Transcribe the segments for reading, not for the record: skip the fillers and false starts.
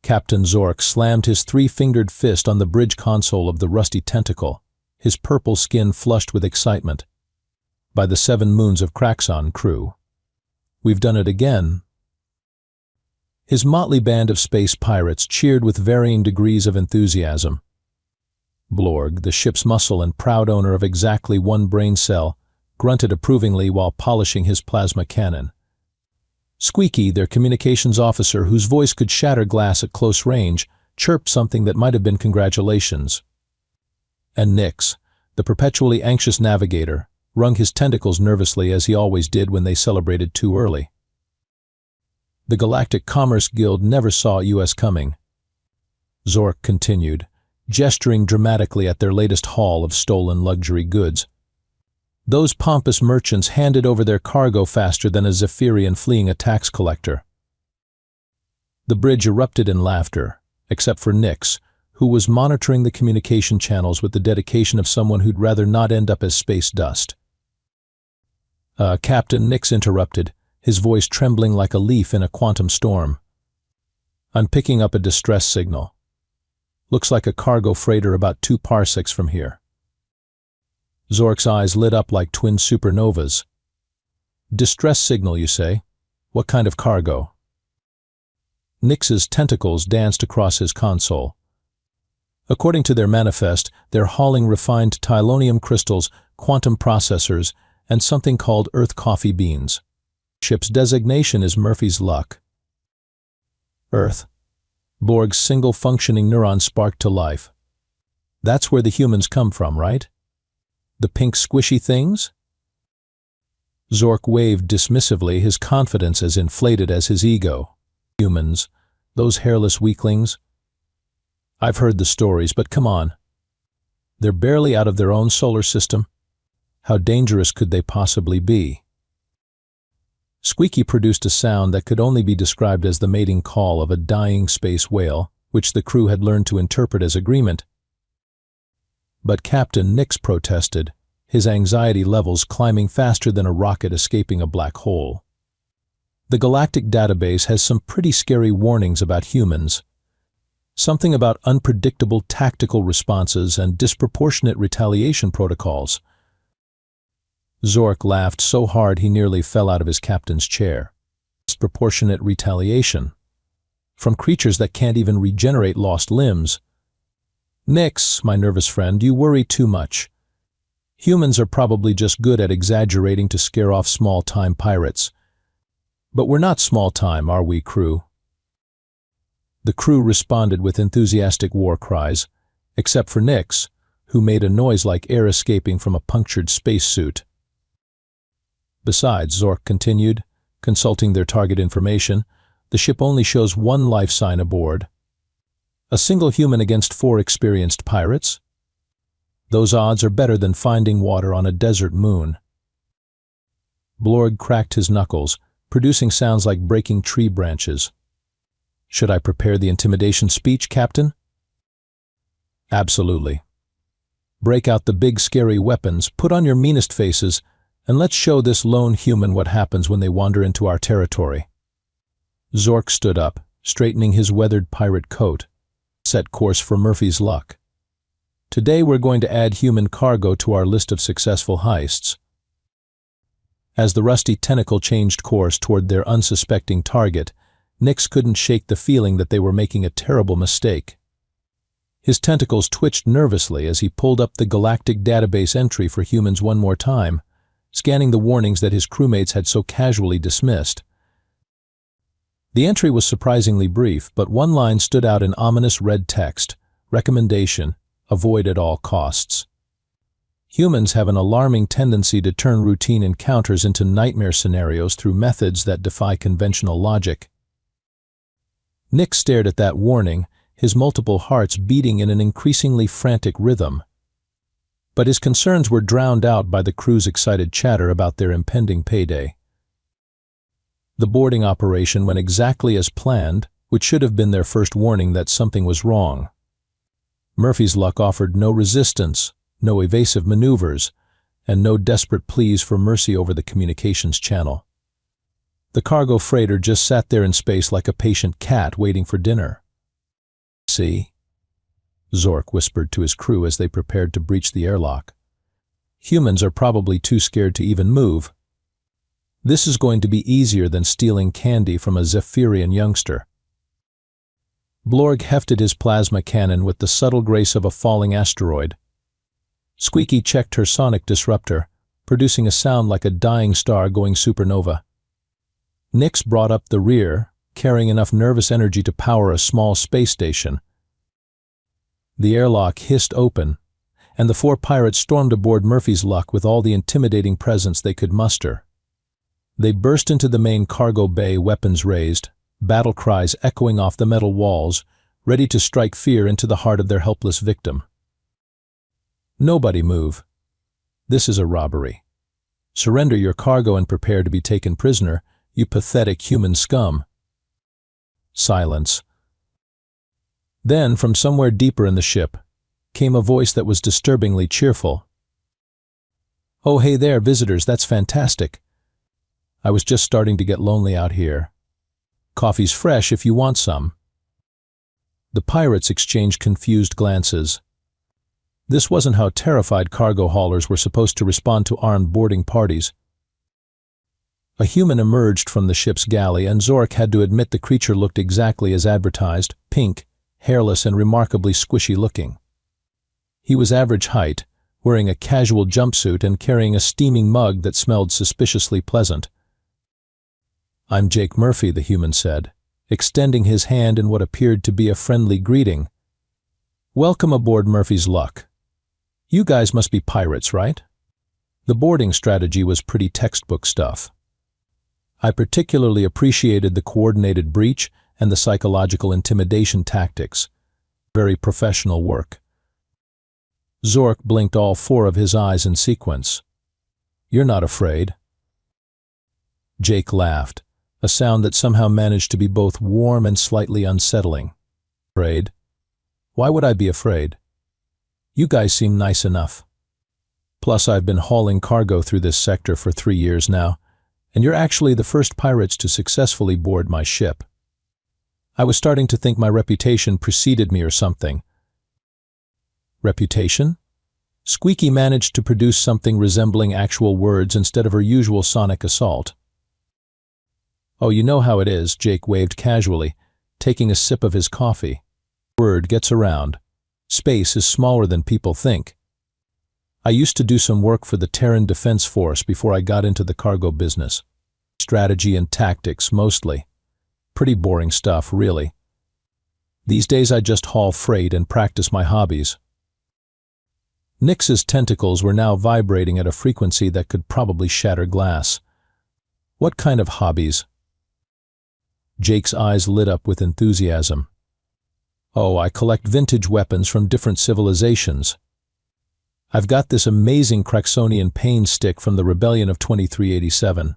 Captain Zork slammed his three-fingered fist on the bridge console of the rusty tentacle, his purple skin flushed with excitement. By the 7 moons of Kraxon, crew. We've done it again. His motley band of space pirates cheered with varying degrees of enthusiasm. Blorg, the ship's muscle and proud owner of exactly 1 brain cell, grunted approvingly while polishing his plasma cannon. Squeaky, their communications officer whose voice could shatter glass at close range, chirped something that might have been congratulations. And Nix, the perpetually anxious navigator, wrung his tentacles nervously as he always did when they celebrated too early. The Galactic Commerce Guild never saw US coming. Zork continued, gesturing dramatically at their latest haul of stolen luxury goods. Those pompous merchants handed over their cargo faster than a Zephyrian fleeing a tax collector. The bridge erupted in laughter, except for Nix, who was monitoring the communication channels with the dedication of someone who'd rather not end up as space dust. Captain, Nix interrupted, his voice trembling like a leaf in a quantum storm. I'm picking up a distress signal. Looks like a cargo freighter about 2 parsecs from here. Zork's eyes lit up like twin supernovas. Distress signal, you say? What kind of cargo? Nix's tentacles danced across his console. According to their manifest, they're hauling refined Tylonium crystals, quantum processors, and something called Earth coffee beans. Ship's designation is Murphy's Luck. Earth. Borg's single functioning neuron sparked to life. That's where the humans come from, right? The pink squishy things? Zork waved dismissively, his confidence as inflated as his ego. Humans, those hairless weaklings. I've heard the stories, but come on. They're barely out of their own solar system. How dangerous could they possibly be? Squeaky produced a sound that could only be described as the mating call of a dying space whale, which the crew had learned to interpret as agreement. But Captain Nix protested, his anxiety levels climbing faster than a rocket escaping a black hole. The Galactic database has some pretty scary warnings about humans. Something about unpredictable tactical responses and disproportionate retaliation protocols. Zork laughed so hard he nearly fell out of his captain's chair. Disproportionate retaliation. From creatures that can't even regenerate lost limbs. Nix, my nervous friend, you worry too much. Humans are probably just good at exaggerating to scare off small-time pirates. But we're not small-time, are we, crew? The crew responded with enthusiastic war cries, except for Nix, who made a noise like air escaping from a punctured spacesuit. Besides, Zork continued, consulting their target information, the ship only shows 1 life sign aboard. A single human against 4 experienced pirates? Those odds are better than finding water on a desert moon. Blorg cracked his knuckles, producing sounds like breaking tree branches. Should I prepare the intimidation speech, Captain? Absolutely. Break out the big scary weapons, put on your meanest faces, and let's show this lone human what happens when they wander into our territory. Zork stood up, straightening his weathered pirate coat. Set course for Murphy's Luck. Today we're going to add human cargo to our list of successful heists. As the rusty tentacle changed course toward their unsuspecting target, Nix couldn't shake the feeling that they were making a terrible mistake. His tentacles twitched nervously as he pulled up the Galactic database entry for humans one more time, scanning the warnings that his crewmates had so casually dismissed. The entry was surprisingly brief, but one line stood out in ominous red text: recommendation, avoid at all costs. Humans have an alarming tendency to turn routine encounters into nightmare scenarios through methods that defy conventional logic. Nick stared at that warning, his multiple hearts beating in an increasingly frantic rhythm. But his concerns were drowned out by the crew's excited chatter about their impending payday. The boarding operation went exactly as planned, which should have been their first warning that something was wrong. Murphy's Luck offered no resistance, no evasive maneuvers, and no desperate pleas for mercy over the communications channel. The cargo freighter just sat there in space like a patient cat waiting for dinner. See? Zork whispered to his crew as they prepared to breach the airlock. Humans are probably too scared to even move. This is going to be easier than stealing candy from a Zephyrian youngster. Blorg hefted his plasma cannon with the subtle grace of a falling asteroid. Squeaky checked her sonic disruptor, producing a sound like a dying star going supernova. Nyx brought up the rear, carrying enough nervous energy to power a small space station. The airlock hissed open, and the 4 pirates stormed aboard Murphy's Luck with all the intimidating presence they could muster. They burst into the main cargo bay, weapons raised, battle cries echoing off the metal walls, ready to strike fear into the heart of their helpless victim. Nobody move. This is a robbery. Surrender your cargo and prepare to be taken prisoner, you pathetic human scum. Silence. Then, from somewhere deeper in the ship, came a voice that was disturbingly cheerful. "Oh, hey there, visitors, that's fantastic. I was just starting to get lonely out here. Coffee's fresh if you want some." The pirates exchanged confused glances. This wasn't how terrified cargo haulers were supposed to respond to armed boarding parties. A human emerged from the ship's galley, and Zork had to admit the creature looked exactly as advertised, pink, hairless, and remarkably squishy looking. He was average height, wearing a casual jumpsuit and carrying a steaming mug that smelled suspiciously pleasant. "I'm Jake Murphy," the human said, extending his hand in what appeared to be a friendly greeting. "Welcome aboard Murphy's Luck. You guys must be pirates, right?" The boarding strategy was pretty textbook stuff. I particularly appreciated the coordinated breach and the psychological intimidation tactics. Very professional work. Zork blinked all 4 of his eyes in sequence. "You're not afraid?" Jake laughed, a sound that somehow managed to be both warm and slightly unsettling. "Afraid? Why would I be afraid? You guys seem nice enough. Plus, I've been hauling cargo through this sector for 3 years now, and you're actually the first pirates to successfully board my ship. I was starting to think my reputation preceded me or something." Reputation? Squeaky managed to produce something resembling actual words instead of her usual sonic assault. "Oh, you know how it is," Jake waved casually, taking a sip of his coffee. "Word gets around. Space is smaller than people think. I used to do some work for the Terran Defense Force before I got into the cargo business. Strategy and tactics, mostly. Pretty boring stuff, really. These days I just haul freight and practice my hobbies." Nyx's tentacles were now vibrating at a frequency that could probably shatter glass. "What kind of hobbies?" Jake's eyes lit up with enthusiasm. "Oh, I collect vintage weapons from different civilizations. I've got this amazing Craxonian pain stick from the rebellion of 2387,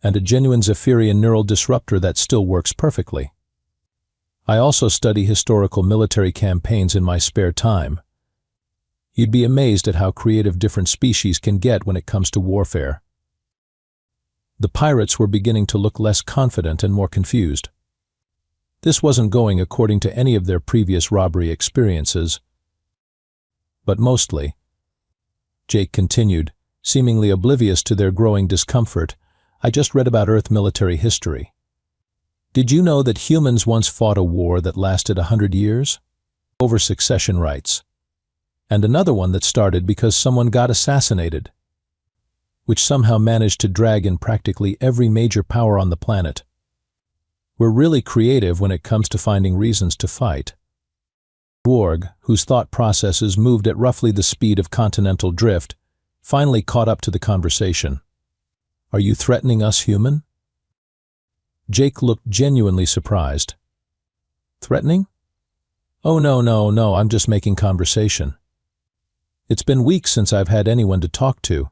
and a genuine Zephyrian neural disruptor that still works perfectly. I also study historical military campaigns in my spare time. You'd be amazed at how creative different species can get when it comes to warfare." The pirates were beginning to look less confident and more confused. This wasn't going according to any of their previous robbery experiences. "But mostly," Jake continued, seemingly oblivious to their growing discomfort, "I just read about Earth military history. Did you know that humans once fought a war that lasted 100 years? Over succession rights. And another one that started because someone got assassinated, which somehow managed to drag in practically every major power on the planet. We're really creative when it comes to finding reasons to fight." Dwarg, whose thought processes moved at roughly the speed of continental drift, finally caught up to the conversation. "Are you threatening us, human?" Jake looked genuinely surprised. "Threatening? Oh, no, I'm just making conversation. It's been weeks since I've had anyone to talk to.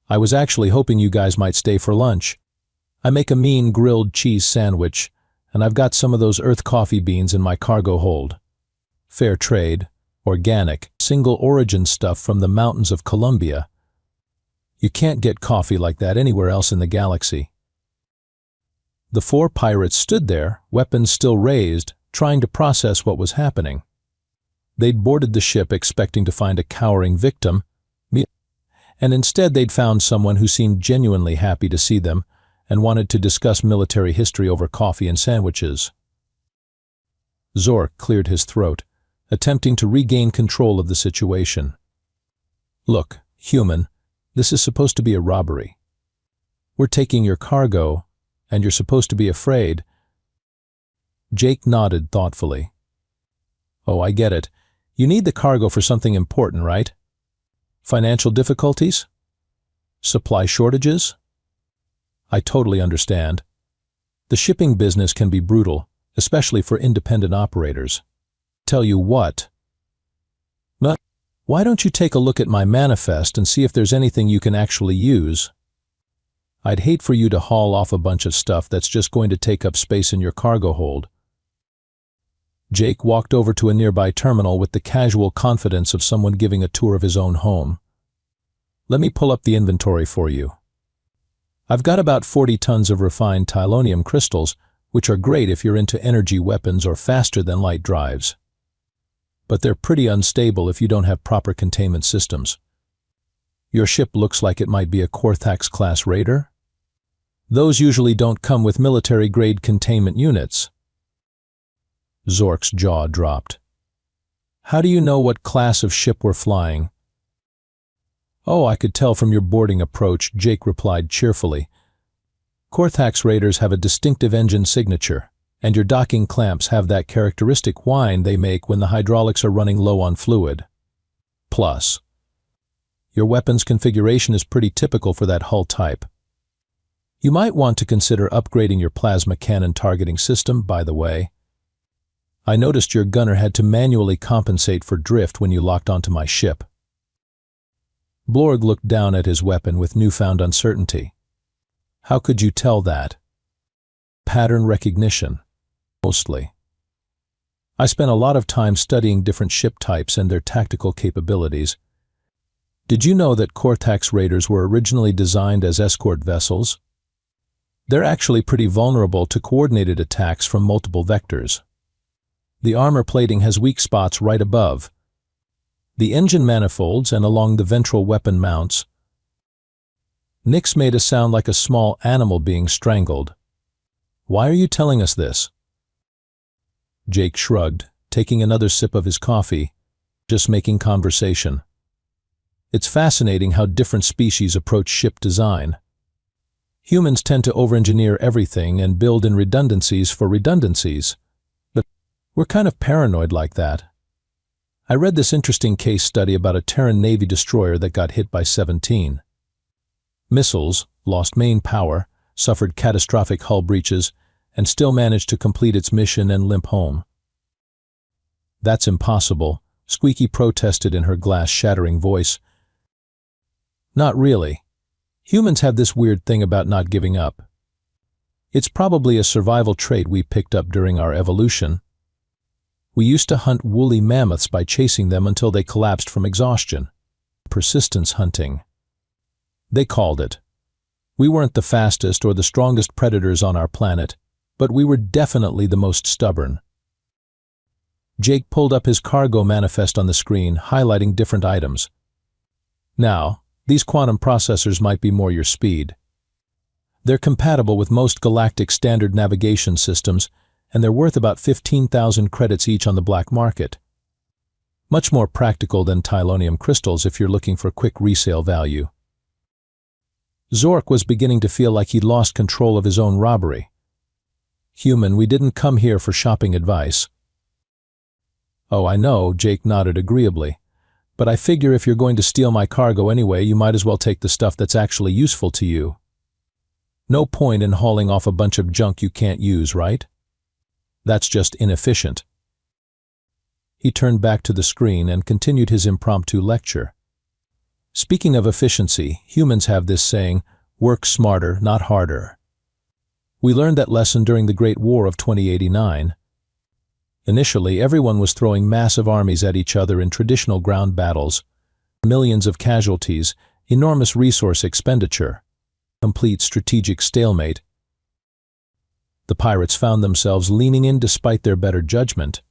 I was actually hoping you guys might stay for lunch. I make a mean grilled cheese sandwich, and I've got some of those Earth coffee beans in my cargo hold. Fair trade, organic, single origin stuff from the mountains of Colombia. You can't get coffee like that anywhere else in the galaxy." The 4 pirates stood there, weapons still raised, trying to process what was happening. They'd boarded the ship expecting to find a cowering victim, and instead they'd found someone who seemed genuinely happy to see them and wanted to discuss military history over coffee and sandwiches. Zork cleared his throat, attempting to regain control of the situation. "Look, human, this is supposed to be a robbery. We're taking your cargo, and you're supposed to be afraid." Jake nodded thoughtfully. "Oh, I get it. You need the cargo for something important, right? Financial difficulties? Supply shortages? I totally understand. The shipping business can be brutal, especially for independent operators. Tell you what. But why don't you take a look at my manifest and see if there's anything you can actually use? I'd hate for you to haul off a bunch of stuff that's just going to take up space in your cargo hold." Jake walked over to a nearby terminal with the casual confidence of someone giving a tour of his own home. "Let me pull up the inventory for you. I've got about 40 tons of refined tylonium crystals, which are great if you're into energy weapons or faster-than-light drives. But they're pretty unstable if you don't have proper containment systems. Your ship looks like it might be a Korthax-class raider. Those usually don't come with military-grade containment units." Zork's jaw dropped. "How do you know what class of ship we're flying?" "Oh, I could tell from your boarding approach," Jake replied cheerfully. "Korthax raiders have a distinctive engine signature, and your docking clamps have that characteristic whine they make when the hydraulics are running low on fluid. Plus, your weapon's configuration is pretty typical for that hull type. You might want to consider upgrading your plasma cannon targeting system, by the way. I noticed your gunner had to manually compensate for drift when you locked onto my ship." Blorg looked down at his weapon with newfound uncertainty. "How could you tell that?" "Pattern recognition, mostly. I spent a lot of time studying different ship types and their tactical capabilities. Did you know that Korthax raiders were originally designed as escort vessels? They're actually pretty vulnerable to coordinated attacks from multiple vectors. The armor plating has weak spots right above the engine manifolds and along the ventral weapon mounts." Nix made a sound like a small animal being strangled. "Why are you telling us this?" Jake shrugged, taking another sip of his coffee. "Just making conversation. It's fascinating how different species approach ship design. Humans tend to over-engineer everything and build in redundancies for redundancies. But we're kind of paranoid like that. I read this interesting case study about a Terran Navy destroyer that got hit by 17 missiles, lost main power, suffered catastrophic hull breaches, and still managed to complete its mission and limp home." "That's impossible," Squeaky protested in her glass-shattering voice. "Not really. Humans have this weird thing about not giving up. It's probably a survival trait we picked up during our evolution. We used to hunt woolly mammoths by chasing them until they collapsed from exhaustion. Persistence hunting, they called it. We weren't the fastest or the strongest predators on our planet, but we were definitely the most stubborn." Jake pulled up his cargo manifest on the screen, highlighting different items. "Now, these quantum processors might be more your speed. They're compatible with most galactic standard navigation systems, and they're worth about 15,000 credits each on the black market. Much more practical than tylonium crystals if you're looking for quick resale value." Zork was beginning to feel like he'd lost control of his own robbery. "Human, we didn't come here for shopping advice." "Oh, I know," Jake nodded agreeably. "But I figure if you're going to steal my cargo anyway, you might as well take the stuff that's actually useful to you. No point in hauling off a bunch of junk you can't use, right? That's just inefficient." He turned back to the screen and continued his impromptu lecture. "Speaking of efficiency, humans have this saying, work smarter, not harder. We learned that lesson during the Great War of 2089. Initially, everyone was throwing massive armies at each other in traditional ground battles. Millions of casualties, enormous resource expenditure, complete strategic stalemate. The pirates found themselves leaning in despite their better judgment.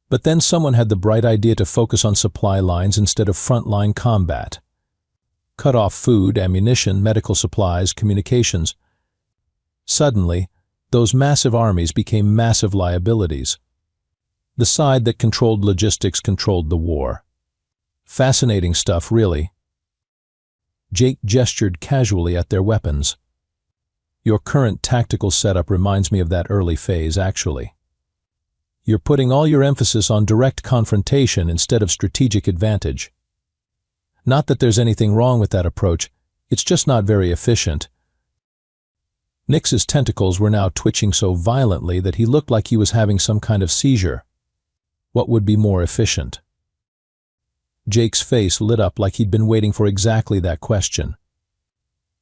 But then someone had the bright idea to focus on supply lines instead of frontline combat. Cut off food, ammunition, medical supplies, communications. Suddenly, those massive armies became massive liabilities. The side that controlled logistics controlled the war. Fascinating stuff, really. Jake gestured casually at their weapons. Your current tactical setup reminds me of that early phase, actually. You're putting all your emphasis on direct confrontation instead of strategic advantage. Not that there's anything wrong with that approach, it's just not very efficient. Nix's tentacles were now twitching so violently that he looked like he was having some kind of seizure. What would be more efficient? Jake's face lit up like he'd been waiting for exactly that question.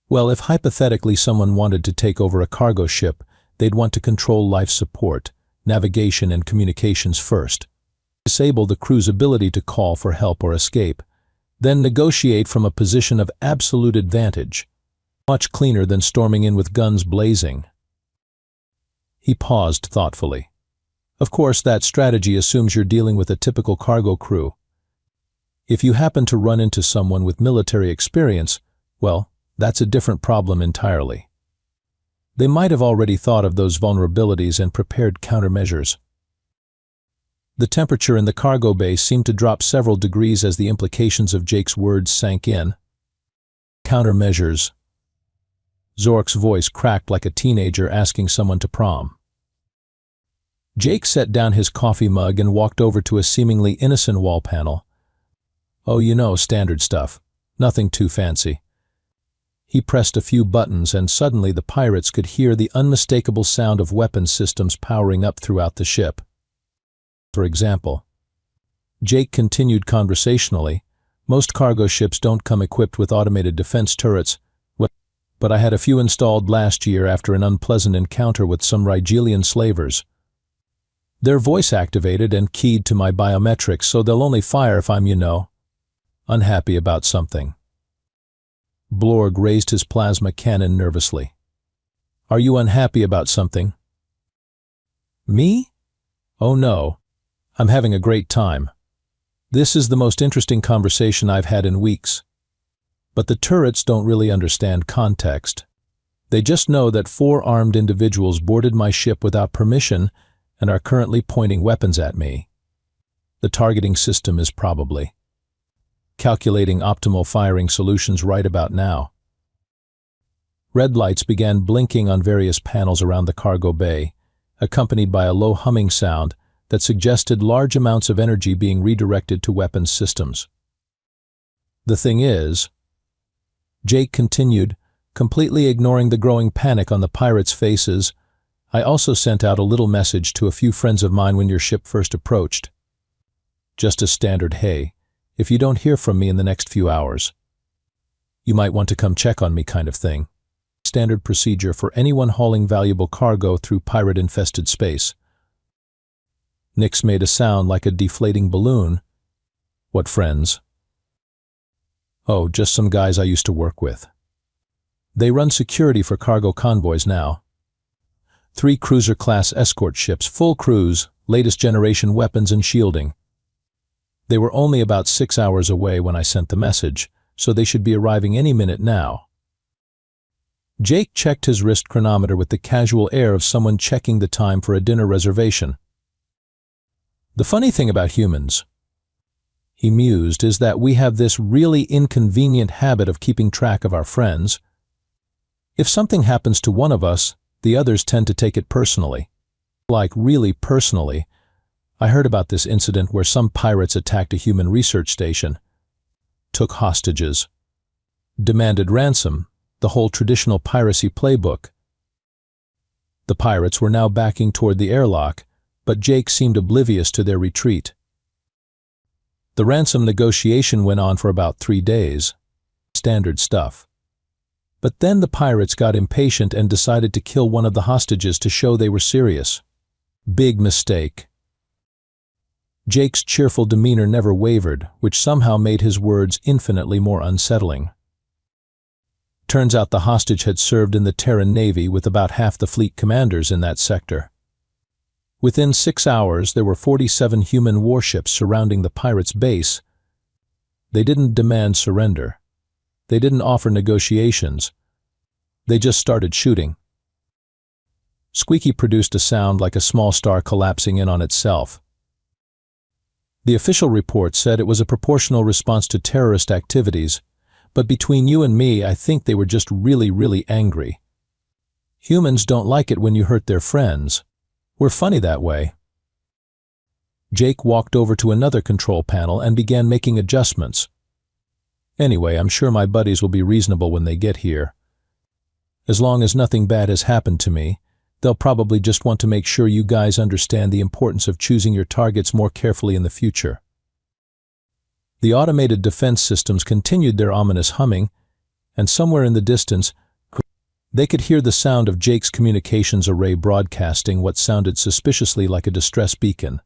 Well, if hypothetically someone wanted to take over a cargo ship, they'd want to control life support, navigation and communications first. Disable the crew's ability to call for help or escape, then negotiate from a position of absolute advantage. Much cleaner than storming in with guns blazing. He paused thoughtfully. Of course, that strategy assumes you're dealing with a typical cargo crew. If you happen to run into someone with military experience, well, that's a different problem entirely. They might have already thought of those vulnerabilities and prepared countermeasures. The temperature in the cargo bay seemed to drop several degrees as the implications of Jake's words sank in. Countermeasures. Zork's voice cracked like a teenager asking someone to prom. Jake set down his coffee mug and walked over to a seemingly innocent wall panel. Oh, you know, standard stuff. Nothing too fancy. He pressed a few buttons and suddenly the pirates could hear the unmistakable sound of weapons systems powering up throughout the ship. For example, Jake continued conversationally, most cargo ships don't come equipped with automated defense turrets, but I had a few installed last year after an unpleasant encounter with some Rigelian slavers. They're voice-activated and keyed to my biometrics, so they'll only fire if I'm, unhappy about something. Blorg raised his plasma cannon nervously. Are you unhappy about something? Me? Oh no. I'm having a great time. This is the most interesting conversation I've had in weeks. But the turrets don't really understand context. They just know that 4 armed individuals boarded my ship without permission and are currently pointing weapons at me. The targeting system is probably calculating optimal firing solutions right about now. Red lights began blinking on various panels around the cargo bay, accompanied by a low humming sound that suggested large amounts of energy being redirected to weapons systems. The thing is, Jake continued, completely ignoring the growing panic on the pirates' faces, I also sent out a little message to a few friends of mine when your ship first approached. Just a standard hey. If you don't hear from me in the next few hours, you might want to come check on me kind of thing. Standard procedure for anyone hauling valuable cargo through pirate-infested space. Nix made a sound like a deflating balloon. What friends? Oh, just some guys I used to work with. They run security for cargo convoys now. 3 cruiser-class escort ships, full crews, latest generation weapons and shielding. They were only about 6 hours away when I sent the message, so they should be arriving any minute now. Jake checked his wrist chronometer with the casual air of someone checking the time for a dinner reservation. The funny thing about humans, he mused, is that we have this really inconvenient habit of keeping track of our friends. If something happens to one of us, the others tend to take it personally. Like really personally. I heard about this incident where some pirates attacked a human research station, took hostages, demanded ransom, the whole traditional piracy playbook. The pirates were now backing toward the airlock, but Jake seemed oblivious to their retreat. The ransom negotiation went on for about 3 days. Standard stuff. But then the pirates got impatient and decided to kill one of the hostages to show they were serious. Big mistake. Jake's cheerful demeanor never wavered, which somehow made his words infinitely more unsettling. Turns out the hostage had served in the Terran Navy with about half the fleet commanders in that sector. Within 6 hours, there were 47 human warships surrounding the pirates' base. They didn't demand surrender. They didn't offer negotiations. They just started shooting. Squeaky produced a sound like a small star collapsing in on itself. The official report said it was a proportional response to terrorist activities, but between you and me, I think they were just really, really angry. Humans don't like it when you hurt their friends. We're funny that way. Jake walked over to another control panel and began making adjustments. Anyway, I'm sure my buddies will be reasonable when they get here. As long as nothing bad has happened to me, they'll probably just want to make sure you guys understand the importance of choosing your targets more carefully in the future. The automated defense systems continued their ominous humming, and somewhere in the distance, they could hear the sound of Jake's communications array broadcasting what sounded suspiciously like a distress beacon.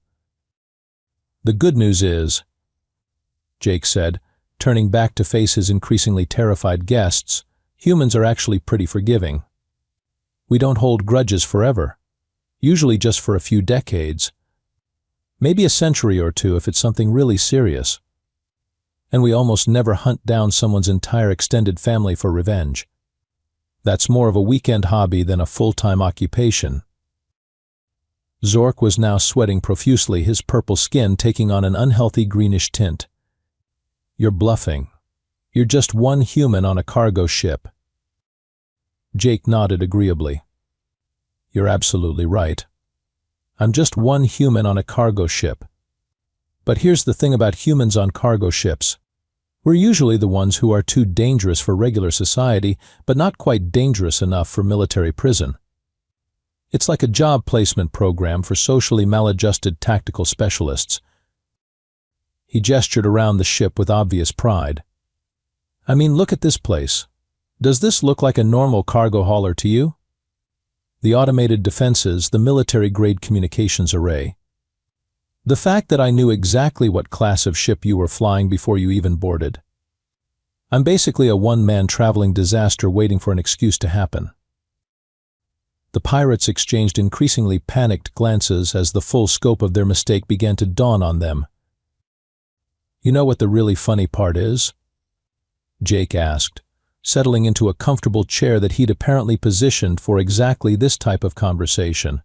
"The good news is," Jake said, turning back to face his increasingly terrified guests, "humans are actually pretty forgiving. We don't hold grudges forever, usually just for a few decades, maybe a century or two if it's something really serious. And we almost never hunt down someone's entire extended family for revenge. That's more of a weekend hobby than a full-time occupation." Zork was now sweating profusely, his purple skin taking on an unhealthy greenish tint. "You're bluffing. You're just one human on a cargo ship." Jake nodded agreeably. "You're absolutely right. I'm just one human on a cargo ship. But here's the thing about humans on cargo ships. We're usually the ones who are too dangerous for regular society, but not quite dangerous enough for military prison. It's like a job placement program for socially maladjusted tactical specialists." He gestured around the ship with obvious pride. "I mean, look at this place. Does this look like a normal cargo hauler to you? The automated defenses, the military-grade communications array. The fact that I knew exactly what class of ship you were flying before you even boarded. I'm basically a one-man traveling disaster waiting for an excuse to happen." The pirates exchanged increasingly panicked glances as the full scope of their mistake began to dawn on them. "You know what the really funny part is?" Jake asked, settling into a comfortable chair that he'd apparently positioned for exactly this type of conversation.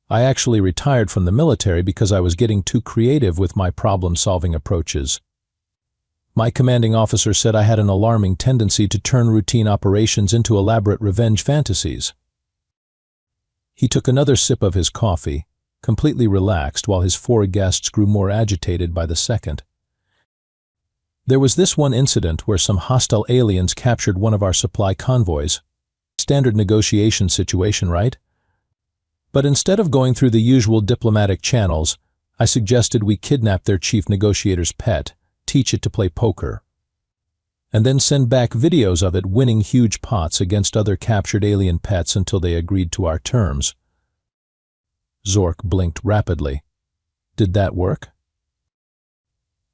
"I actually retired from the military because I was getting too creative with my problem-solving approaches. My commanding officer said I had an alarming tendency to turn routine operations into elaborate revenge fantasies." He took another sip of his coffee, completely relaxed, while his 4 guests grew more agitated by the second. "There was this one incident where some hostile aliens captured one of our supply convoys. Standard negotiation situation, right? But instead of going through the usual diplomatic channels, I suggested we kidnap their chief negotiator's pet, teach it to play poker, and then send back videos of it winning huge pots against other captured alien pets until they agreed to our terms." Zork blinked rapidly. "Did that work?"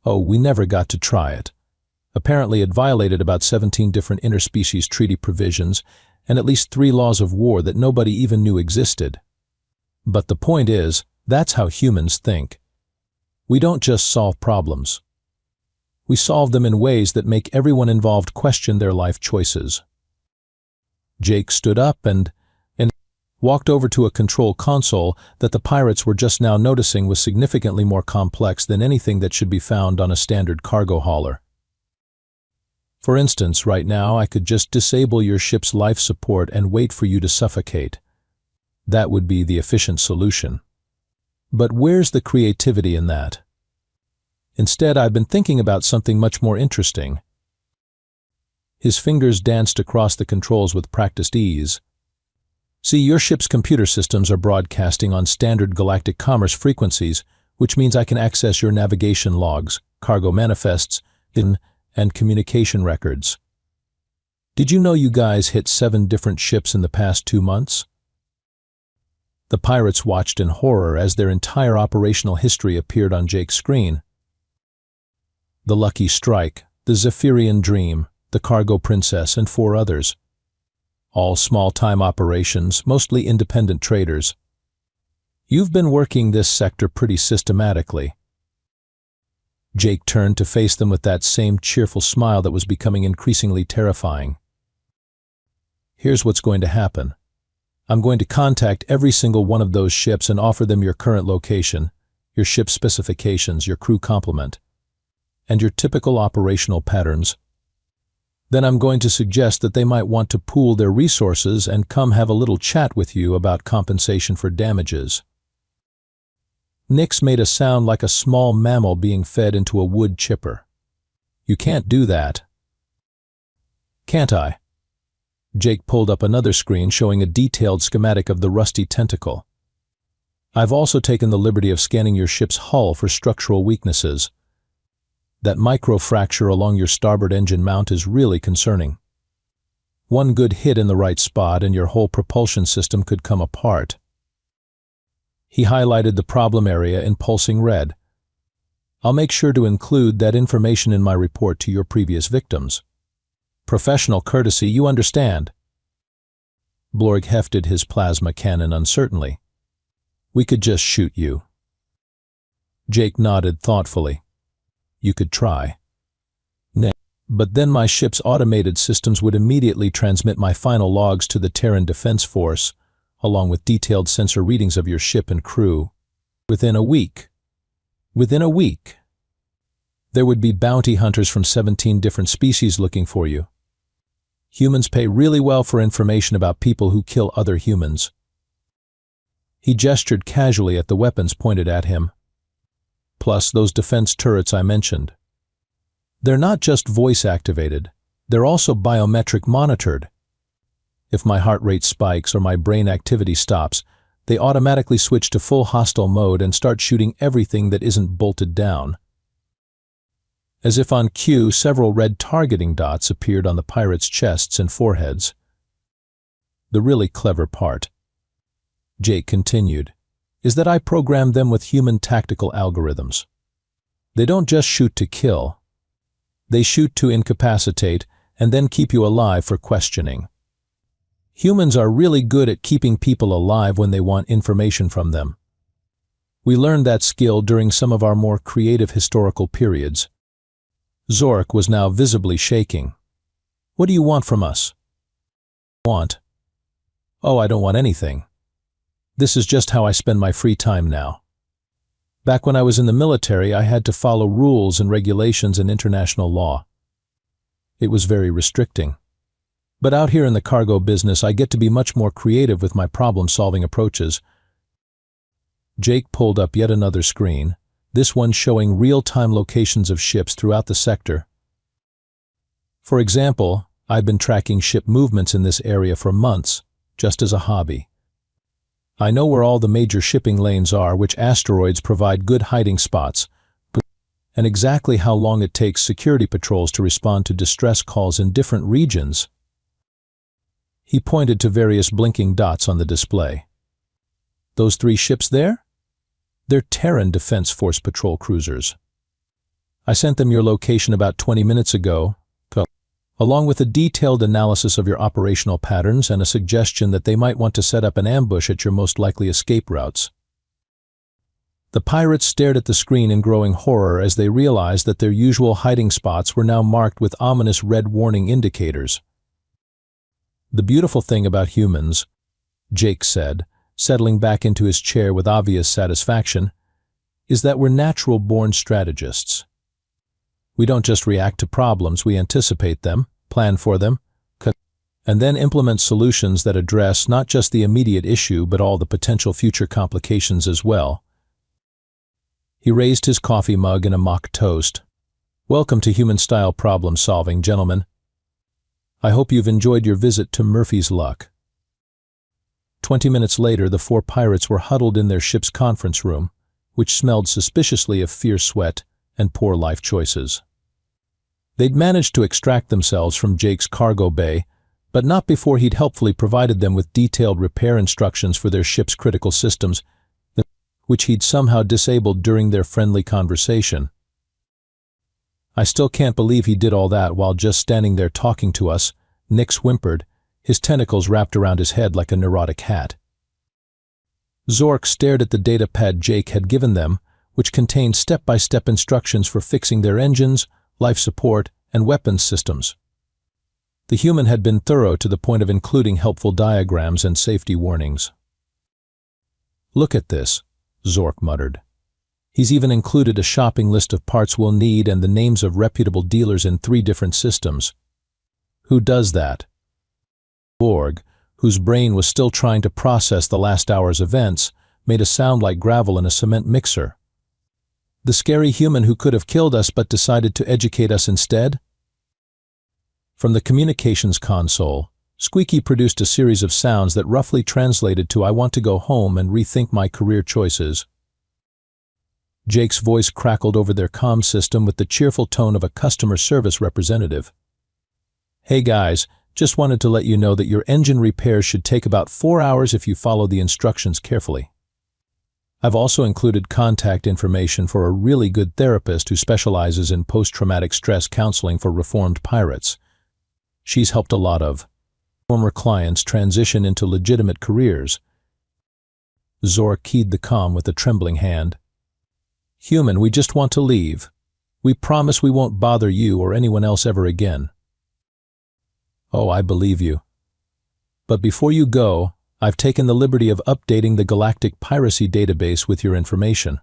"Oh, we never got to try it. Apparently it violated about 17 different interspecies treaty provisions and at least 3 laws of war that nobody even knew existed. But the point is, that's how humans think. We don't just solve problems. We solve them in ways that make everyone involved question their life choices." Jake stood up and walked over to a control console that the pirates were just now noticing was significantly more complex than anything that should be found on a standard cargo hauler. "For instance, right now I could just disable your ship's life support and wait for you to suffocate. That would be the efficient solution. But where's the creativity in that? Instead, I've been thinking about something much more interesting." His fingers danced across the controls with practiced ease. "See, your ship's computer systems are broadcasting on standard galactic commerce frequencies, which means I can access your navigation logs, cargo manifests, and communication records. Did you know you guys hit 7 different ships in the past 2 months?" The pirates watched in horror as their entire operational history appeared on Jake's screen. The Lucky Strike, the Zephyrian Dream, the Cargo Princess, and 4 others. All small-time operations, mostly independent traders. You've been working this sector pretty systematically. Jake turned to face them with that same cheerful smile that was becoming increasingly terrifying. Here's what's going to happen. I'm going to contact every single one of those ships and offer them your current location, your ship specifications, your crew complement, and your typical operational patterns. Then I'm going to suggest that they might want to pool their resources and come have a little chat with you about compensation for damages. Nix made a sound like a small mammal being fed into a wood chipper. You can't do that. Can't I? Jake pulled up another screen showing a detailed schematic of the rusty tentacle. I've also taken the liberty of scanning your ship's hull for structural weaknesses. That microfracture along your starboard engine mount is really concerning. One good hit in the right spot and your whole propulsion system could come apart. He highlighted the problem area in pulsing red. I'll make sure to include that information in my report to your previous victims. Professional courtesy, you understand. Blorg hefted his plasma cannon uncertainly. We could just shoot you. Jake nodded thoughtfully. You could try. Nay, but then my ship's automated systems would immediately transmit my final logs to the Terran Defense Force, along with detailed sensor readings of your ship and crew. Within a week. Within a week. There would be bounty hunters from 17 different species looking for you. Humans pay really well for information about people who kill other humans. He gestured casually at the weapons pointed at him. Plus those defense turrets I mentioned. They're not just voice-activated, they're also biometric monitored. If my heart rate spikes or my brain activity stops, they automatically switch to full hostile mode and start shooting everything that isn't bolted down. As if on cue, several red targeting dots appeared on the pirates' chests and foreheads. The really clever part, Jake continued, is that I programmed them with human tactical algorithms. They don't just shoot to kill. They shoot to incapacitate and then keep you alive for questioning. Humans are really good at keeping people alive when they want information from them. We learned that skill during some of our more creative historical periods. Zork was now visibly shaking. What do you want from us? Want? Oh, I don't want anything. This is just how I spend my free time now. Back when I was in the military, I had to follow rules and regulations and international law. It was very restricting. But out here in the cargo business, I get to be much more creative with my problem-solving approaches. Jake pulled up yet another screen, this one showing real-time locations of ships throughout the sector. For example, I've been tracking ship movements in this area for months, just as a hobby. I know where all the major shipping lanes are, which asteroids provide good hiding spots, and exactly how long it takes security patrols to respond to distress calls in different regions. He pointed to various blinking dots on the display. Those 3 ships there? They're Terran Defense Force patrol cruisers. I sent them your location about 20 minutes ago, along with a detailed analysis of your operational patterns and a suggestion that they might want to set up an ambush at your most likely escape routes. The pirates stared at the screen in growing horror as they realized that their usual hiding spots were now marked with ominous red warning indicators. The beautiful thing about humans, Jake said, settling back into his chair with obvious satisfaction, is that we're natural-born strategists. We don't just react to problems, we anticipate them, plan for them, and then implement solutions that address not just the immediate issue but all the potential future complications as well. He raised his coffee mug in a mock toast. Welcome to human-style problem-solving, gentlemen. I hope you've enjoyed your visit to Murphy's Luck. 20 minutes later, the 4 pirates were huddled in their ship's conference room, which smelled suspiciously of fierce sweat and poor life choices. They'd managed to extract themselves from Jake's cargo bay, but not before he'd helpfully provided them with detailed repair instructions for their ship's critical systems, which he'd somehow disabled during their friendly conversation. I still can't believe he did all that while just standing there talking to us, Nix whimpered, his tentacles wrapped around his head like a neurotic hat. Zork stared at the datapad Jake had given them, which contained step-by-step instructions for fixing their engines, life support, and weapons systems. The human had been thorough to the point of including helpful diagrams and safety warnings. "Look at this," Zork muttered. "He's even included a shopping list of parts we'll need and the names of reputable dealers in 3 different systems. Who does that?" Borg, whose brain was still trying to process the last hour's events, made a sound like gravel in a cement mixer. "The scary human who could have killed us but decided to educate us instead?" From the communications console, Squeaky produced a series of sounds that roughly translated to "I want to go home and rethink my career choices." Jake's voice crackled over their comm system with the cheerful tone of a customer service representative. "Hey guys, just wanted to let you know that your engine repairs should take about 4 hours if you follow the instructions carefully. I've also included contact information for a really good therapist who specializes in post-traumatic stress counseling for reformed pirates. She's helped a lot of former clients transition into legitimate careers." Zork keyed the comm with a trembling hand. "Human, we just want to leave. We promise we won't bother you or anyone else ever again." "Oh, I believe you. But before you go, I've taken the liberty of updating the Galactic piracy database with your information.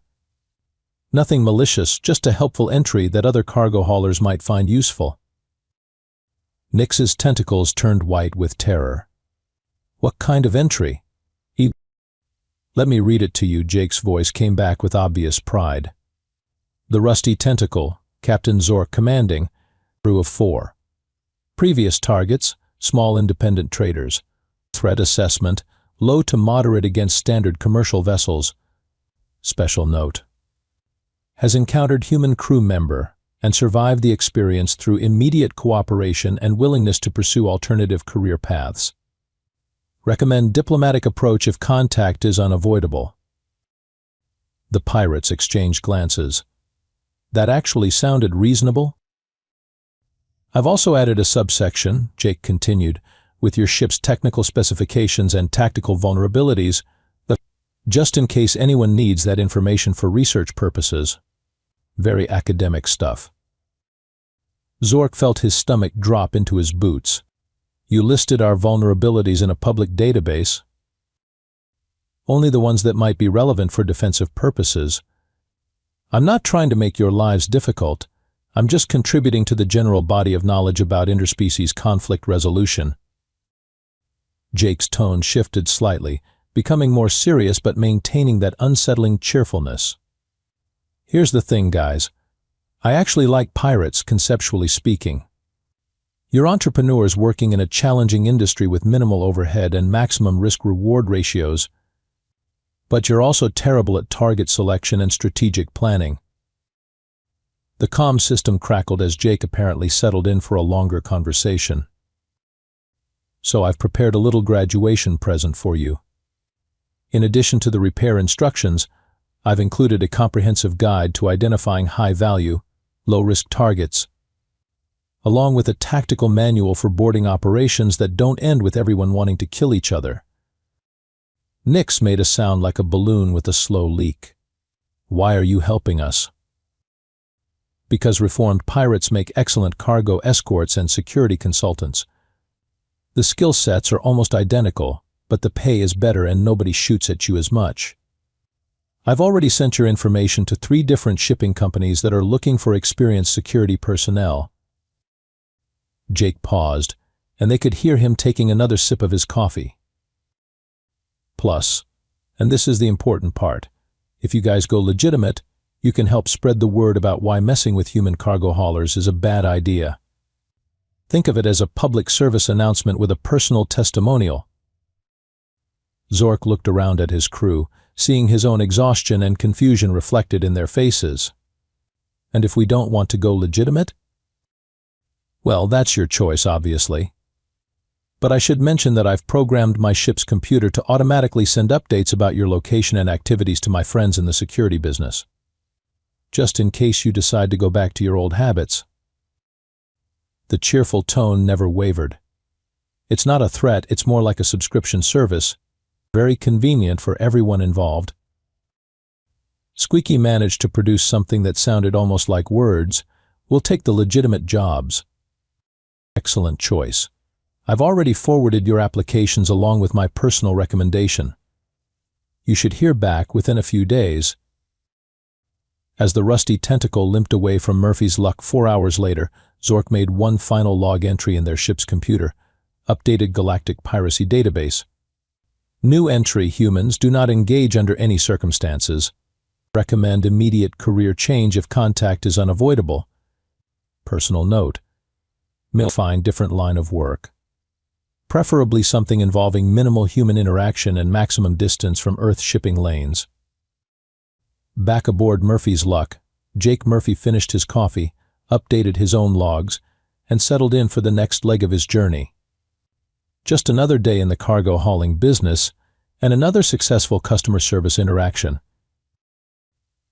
Nothing malicious, just a helpful entry that other cargo haulers might find useful." Nix's tentacles turned white with terror. "What kind of entry?" "Let me read it to you," Jake's voice came back with obvious pride. "The Rusty Tentacle, Captain Zork commanding, crew of 4. Previous targets, small independent traders. Threat assessment, low to moderate against standard commercial vessels. Special note. Has encountered human crew member and survived the experience through immediate cooperation and willingness to pursue alternative career paths. Recommend diplomatic approach if contact is unavoidable." The pirates exchanged glances. That actually sounded reasonable. "I've also added a subsection," Jake continued, "with your ship's technical specifications and tactical vulnerabilities, just in case anyone needs that information for research purposes." Very academic stuff. Zork felt his stomach drop into his boots. "You listed our vulnerabilities in a public database?" "Only the ones that might be relevant for defensive purposes. I'm not trying to make your lives difficult. I'm just contributing to the general body of knowledge about interspecies conflict resolution." Jake's tone shifted slightly, becoming more serious but maintaining that unsettling cheerfulness. "Here's the thing, guys. I actually like pirates, conceptually speaking. You're entrepreneurs working in a challenging industry with minimal overhead and maximum risk-reward ratios, but you're also terrible at target selection and strategic planning." The comm system crackled as Jake apparently settled in for a longer conversation. "So I've prepared a little graduation present for you. In addition to the repair instructions, I've included a comprehensive guide to identifying high-value, low-risk targets, along with a tactical manual for boarding operations that don't end with everyone wanting to kill each other." Nix made a sound like a balloon with a slow leak. "Why are you helping us?" "Because reformed pirates make excellent cargo escorts and security consultants. The skill sets are almost identical, but the pay is better and nobody shoots at you as much. I've already sent your information to 3 different shipping companies that are looking for experienced security personnel." Jake paused, and they could hear him taking another sip of his coffee. "Plus, and this is the important part, if you guys go legitimate, you can help spread the word about why messing with human cargo haulers is a bad idea. Think of it as a public service announcement with a personal testimonial." Zork looked around at his crew, seeing his own exhaustion and confusion reflected in their faces. "And if we don't want to go legitimate?" "Well, that's your choice, obviously. But I should mention that I've programmed my ship's computer to automatically send updates about your location and activities to my friends in the security business. just in case you decide to go back to your old habits. The cheerful tone never wavered. It's not a threat, it's more like a subscription service, very convenient for everyone involved. Squeaky managed to produce something that sounded almost like words. We'll take the legitimate jobs. Excellent choice. I've already forwarded your applications along with my personal recommendation. You should hear back within a few days. As the rusty tentacle limped away from Murphy's luck 4 hours later, Zork made one final log entry in their ship's computer, updated Galactic piracy database. New entry: humans do not engage under any circumstances. Recommend immediate career change if contact is unavoidable. Personal note: find different line of work. Preferably something involving minimal human interaction and maximum distance from Earth shipping lanes. Back aboard Murphy's luck, Jake Murphy finished his coffee, updated his own logs, and settled in for the next leg of his journey. Just another day in the cargo hauling business, and another successful customer service interaction.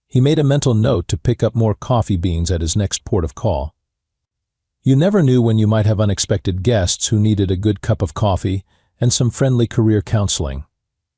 He made a mental note to pick up more coffee beans at his next port of call. You never knew when you might have unexpected guests who needed a good cup of coffee and some friendly career counseling.